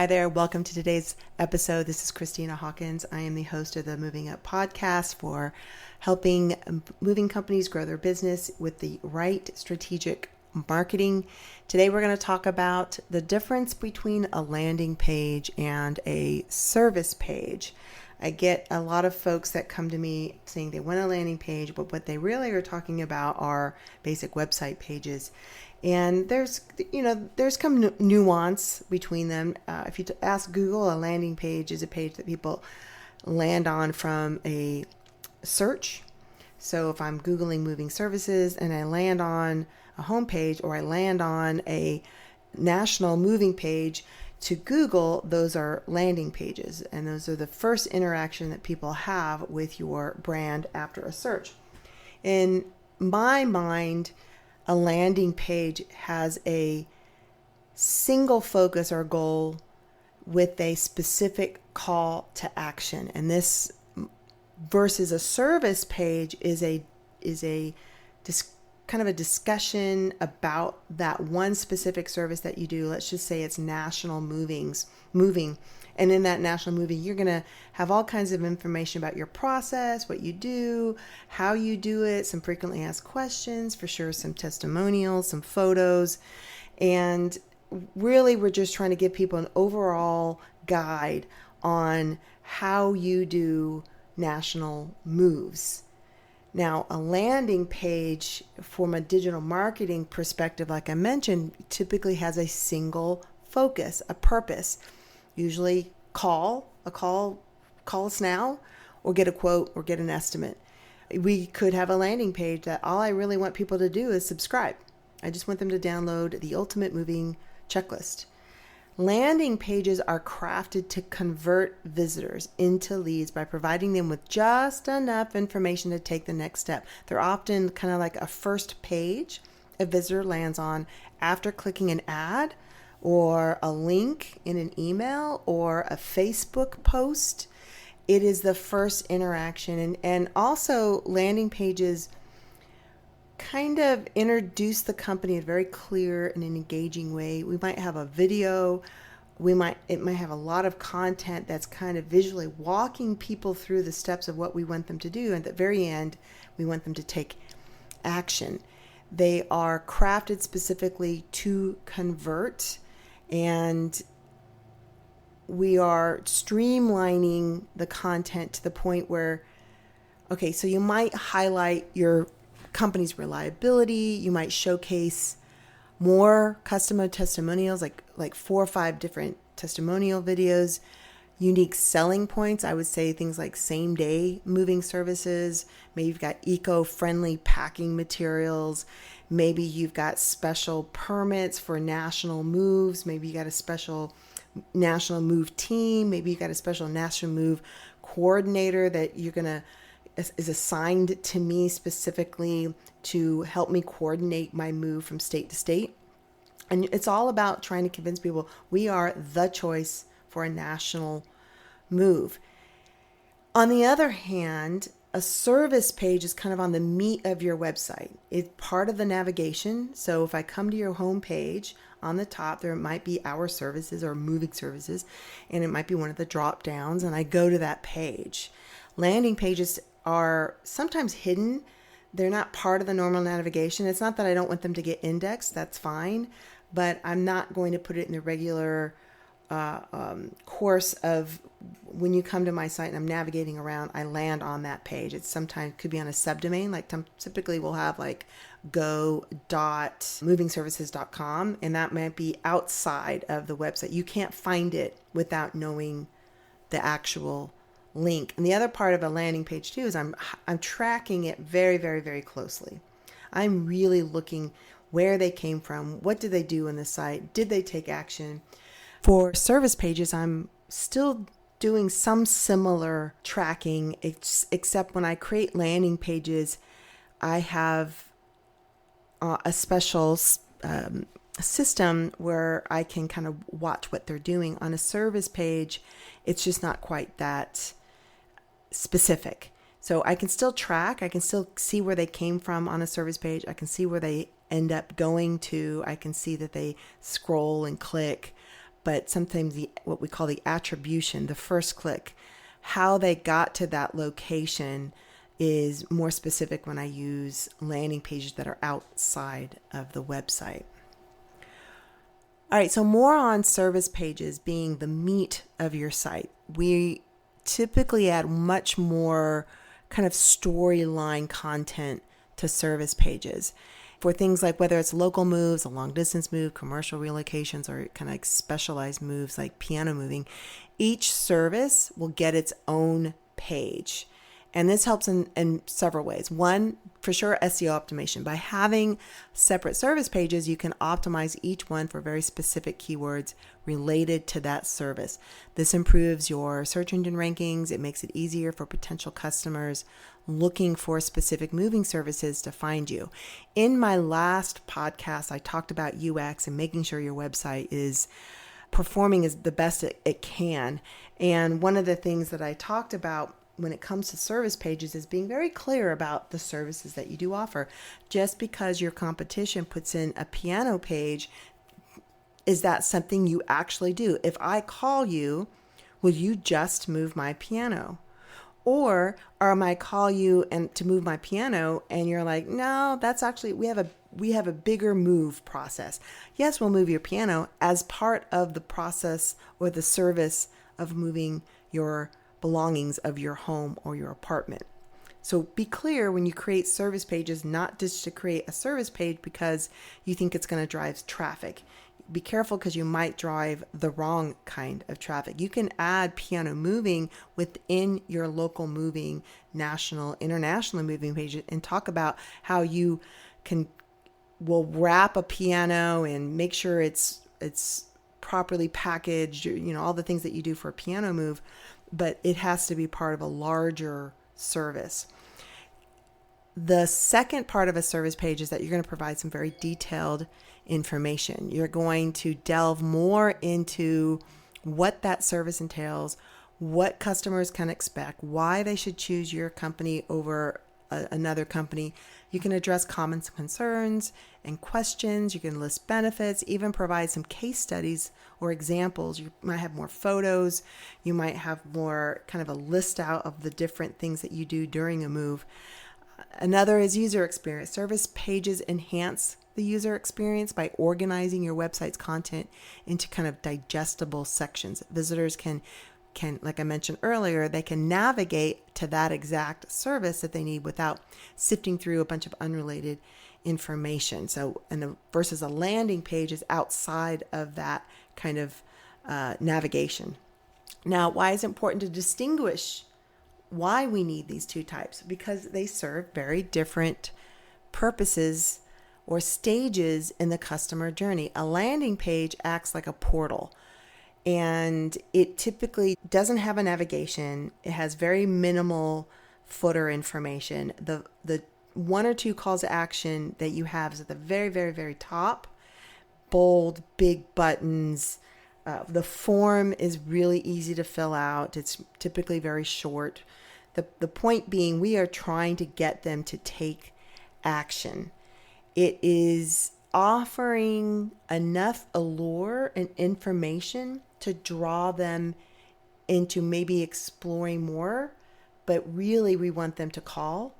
Hi there. Welcome to today's episode. This is Christina Hawkins. I am the host of the Moving Up podcast for helping moving companies grow their business with the right strategic marketing. Today we're going to talk about the difference between a landing page and a service page. I get a lot of folks that come to me saying they want a landing page, but what they really are talking about are basic website pages. And there's some nuance between them. If you ask Google, a landing page is a page that people land on from a search. So if I'm Googling moving services and I land on a homepage or I land on a national moving page, to Google, those are landing pages. And those are the first interaction that people have with your brand after a search. In my mind, a landing page has a single focus or goal with a specific call to action. And this versus a service page is kind of a discussion about that one specific service that you do. Let's just say it's national moving. And in that national moving, you're going to have all kinds of information about your process, what you do, how you do it, some frequently asked questions, for sure, some testimonials, some photos. And really, we're just trying to give people an overall guide on how you do national moves. Now, a landing page from a digital marketing perspective, like I mentioned, typically has a single focus, a purpose. Usually call us now, or get a quote or get an estimate. We could have a landing page that all I really want people to do is subscribe. I just want them to download the ultimate moving checklist. Landing pages are crafted to convert visitors into leads by providing them with just enough information to take the next step. They're often kind of like a first page a visitor lands on after clicking an ad or a link in an email or a Facebook post. It is the first interaction. And also landing pages kind of introduce the company in a very clear and an engaging way. We might have a video. It might have a lot of content that's kind of visually walking people through the steps of what we want them to do. And at the very end, we want them to take action. They are crafted specifically to convert, and we are streamlining the content to the point where, okay, so you might highlight your company's reliability. You might showcase more customer testimonials, like 4 or 5 different testimonial videos, unique selling points. I would say things like same day moving services. Maybe you've got eco-friendly packing materials. Maybe you've got special permits for national moves. Maybe you got a special national move team. Maybe you got a special national move coordinator that is assigned to me specifically to help me coordinate my move from state to state. And it's all about trying to convince people we are the choice for a national move. On the other hand, a service page is kind of on the meat of your website. It's part of the navigation. So if I come to your home page, on the top, there might be our services or moving services, and it might be one of the drop downs, and I go to that page. Landing pages are sometimes hidden. They're not part of the normal navigation. It's not that I don't want them to get indexed. That's fine. But I'm not going to put it in the regular course of when you come to my site and I'm navigating around, I land on that page. It sometimes could be on a subdomain. Like typically we'll have like go.movingservices.com, and that might be outside of the website. You can't find it without knowing the actual link. And the other part of a landing page too is I'm tracking it very, very, very closely. I'm really looking where they came from, what did they do on the site, did they take action. For service pages, I'm still doing some similar tracking, except when I create landing pages, I have a special system where I can kind of watch what they're doing. On a service page, it's just not quite that specific. So I can still track, I can still see where they came from on a service page. I can see where they end up going to. I can see that they scroll and click, but sometimes what we call the attribution, the first click, how they got to that location is more specific when I use landing pages that are outside of the website. All right, so more on service pages being the meat of your site. We typically add much more kind of storyline content to service pages for things like whether it's local moves, a long distance move, commercial relocations, or kind of like specialized moves like piano moving. Each service will get its own page. And this helps in several ways. One, for sure, SEO optimization. By having separate service pages, you can optimize each one for very specific keywords related to that service. This improves your search engine rankings. It makes it easier for potential customers looking for specific moving services to find you. In my last podcast, I talked about UX and making sure your website is performing as the best it can. And one of the things that I talked about when it comes to service pages is being very clear about the services that you do offer. Just because your competition puts in a piano page, is that something you actually do? If I call you, will you just move my piano? Or am I call you and to move my piano and you're like, no, that's actually, we have a bigger move process. Yes, we'll move your piano as part of the process or the service of moving your belongings of your home or your apartment. So be clear when you create service pages, not just to create a service page because you think it's going to drive traffic. Be careful because you might drive the wrong kind of traffic. You can add piano moving within your local moving, national, international moving pages and talk about how you will wrap a piano and make sure it's properly packaged, all the things that you do for a piano move, but it has to be part of a larger service. The second part of a service page is that you're going to provide some very detailed information. You're going to delve more into what that service entails, what customers can expect, why they should choose your company over another company. You can address common concerns and questions. You can list benefits, even provide some case studies or examples. You might have more photos. You might have more kind of a list out of the different things that you do during a move. Another is user experience. Service pages enhance the user experience by organizing your website's content into kind of digestible sections. Visitors can, like I mentioned earlier, they can navigate to that exact service that they need without sifting through a bunch of unrelated information. So, versus a landing page is outside of that kind of navigation. Now, why is it important to distinguish why we need these two types? Because they serve very different purposes or stages in the customer journey. A landing page acts like a portal, and it typically doesn't have a navigation. It has very minimal footer information. The one or two calls to action that you have is at the very, very, very top. Bold, big buttons. The form is really easy to fill out. It's typically very short. The point being, we are trying to get them to take action. It is offering enough allure and information to draw them into maybe exploring more, but really we want them to call,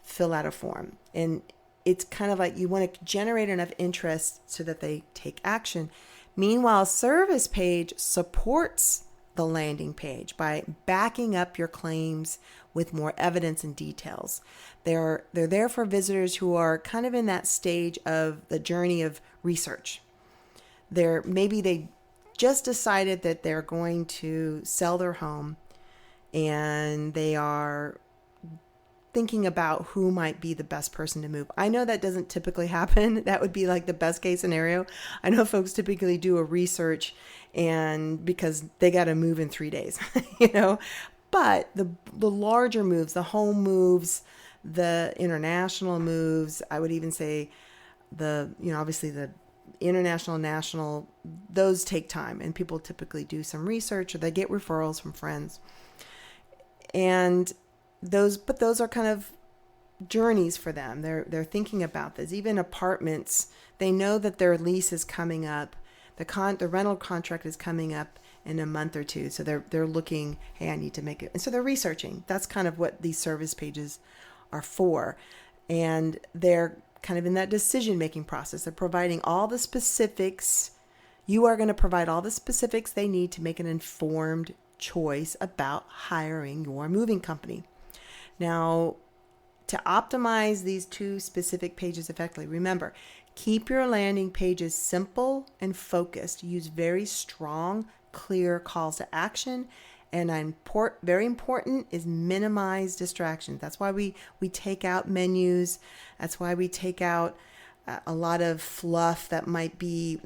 fill out a form. And it's kind of like you want to generate enough interest so that they take action. Meanwhile, service page supports the landing page by backing up your claims with more evidence and details. They're there for visitors who are kind of in that stage of the journey of research. Maybe they just decided that they're going to sell their home and they are thinking about who might be the best person to move. I know that doesn't typically happen. That would be like the best case scenario. I know folks typically do a research and because they got to move in 3 days, but the larger moves, the home moves, the international moves, I would even say obviously the international, national, those take time and people typically do some research or they get referrals from friends. And those are kind of journeys for them. They're thinking about this. Even apartments, they know that their lease is coming up. the rental contract is coming up in a month or two. So they're looking, hey, I need to make it. And so they're researching. That's kind of what these service pages are for. And they're kind of in that decision-making process. They're providing all the specifics. You are going to provide all the specifics they need to make an informed choice about hiring your moving company. Now, to optimize these two specific pages effectively, remember, keep your landing pages simple and focused. Use very strong, clear calls to action. And very important is minimize distractions. That's why we take out menus. That's why we take out a lot of fluff that might be,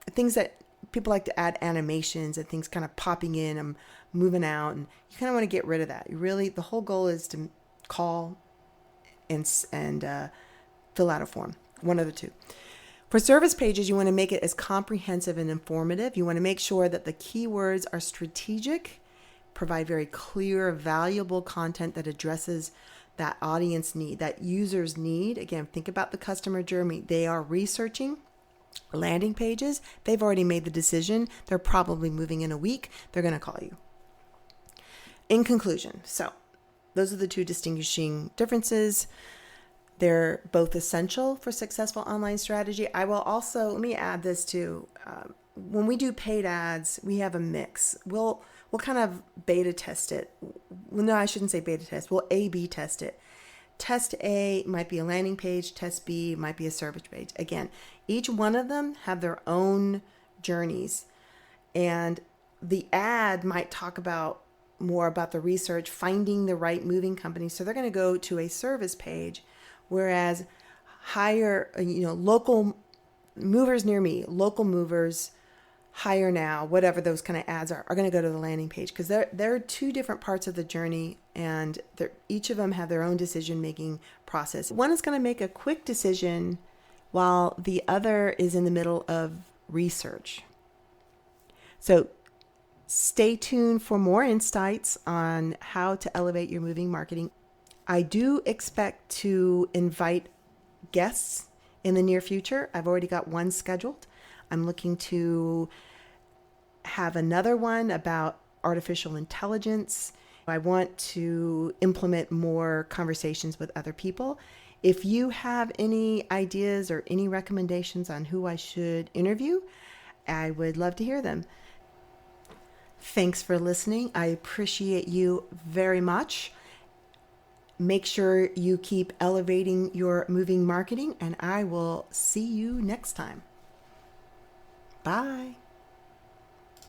things that people like to add animations and things kind of popping in and moving out. And you kind of want to get rid of that. The whole goal is to call and fill out a form, one of the two. For service pages, you want to make it as comprehensive and informative. You want to make sure that the keywords are strategic, provide very clear, valuable content that addresses that audience need, that user's need. Again, think about the customer journey. They are researching landing pages. They've already made the decision. They're probably moving in a week. They're going to call you. In conclusion, so those are the two distinguishing differences. They're both essential for successful online strategy. I will also, let me add this too. When we do paid ads, we have a mix. We'll kind of beta test it. Well, no, I shouldn't say beta test. We'll A/B test it. Test A might be a landing page. Test B might be a service page. Again, each one of them have their own journeys. And the ad might talk more about the research, finding the right moving company. So they're going to go to a service page. Whereas local movers near me, local movers, hire now, whatever those kind of ads are going to go to the landing page because they're two different parts of the journey and each of them have their own decision-making process. One is going to make a quick decision while the other is in the middle of research. So stay tuned for more insights on how to elevate your moving marketing. I do expect to invite guests in the near future. I've already got one scheduled. I'm looking to have another one about artificial intelligence. I want to implement more conversations with other people. If you have any ideas or any recommendations on who I should interview, I would love to hear them. Thanks for listening. I appreciate you very much. Make sure you keep elevating your moving marketing, and I will see you next time. Bye.